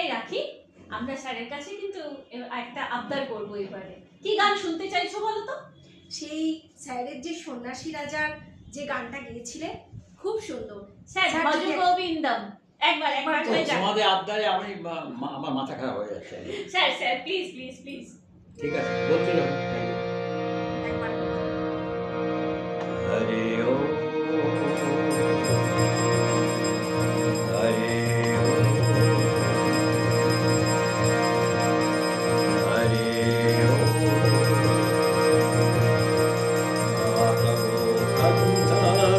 এই রাখি, আমরা স্যারের কাছে কিন্তু একটা আবদার করবো এবারে। কি গান শুনতে চাইছো বলো তো? সেই স্যারের যে সন্ন্যাসী রাজার যে গানটা গেয়েছিলেন খুব সুন্দর। স্যার স্যার, ভজ ঠিক আছে। গোবিন্দম একবার হয়ে যাক। তোমাদের আবদারে আমার মাথা খারাপ হয়ে যাচ্ছে। Sir sir please please please. ঠিক আছে, বলছি যখন একবার হরে ও হরে ও হরে ও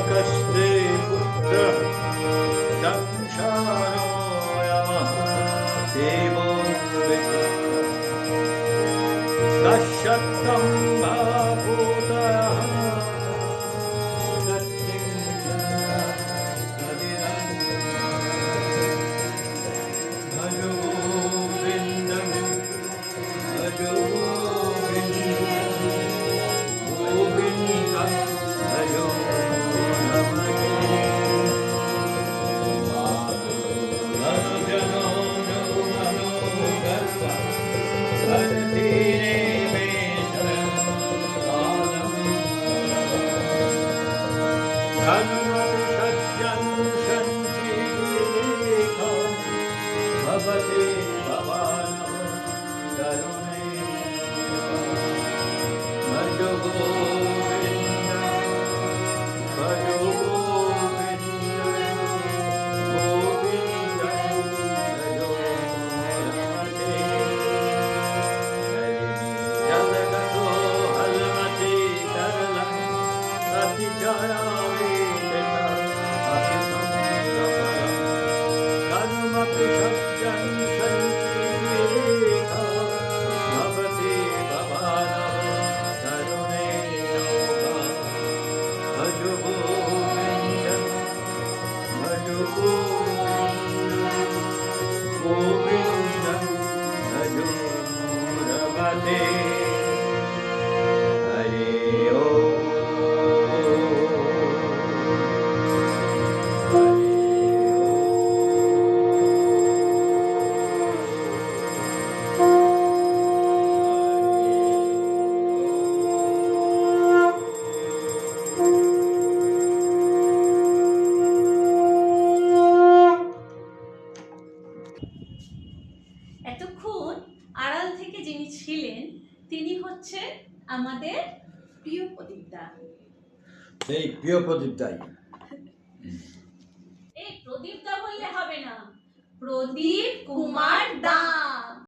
কষ্টে পুত্র সংসারোয়মঃ দেবো কশ্যত্তম ভাভূতয়ঃ সত্যিং হরিরং ভজো গোবিন্দং ভজো গোবিন্দং গোবিন্দং ভজো নমঃ জনো মনো গর্ভ ধরতীরে মে শরণ কালম ধর্মপি সজ্জন সঞ্চীলেখ ভবতে ভবানঃ তরুণে ভজো গোবিন্দং ভজো গোবিন্দং গোবিন্দং ভজো রমতে জলগতো হলমতি তরলং অতিচরামে তথা অহিতং সফলং কর্মপি সজ্জন সঞ্চীলেখ ভবতে ভবানঃ তরুণে নৌকা ভজো গোবিন্দং ভজো গোবিন্দং গোবিন্দং ভজো রমতে হরে ও এতক্ষণ আড়াল থেকে যিনি ছিলেন তিনি হচ্ছে আমাদের প্রিয় প্রদীপদা। সেই প্রিয় প্রদীপ দাই। এই প্রদীপদা বললে হবে না, প্রদীপ কুমার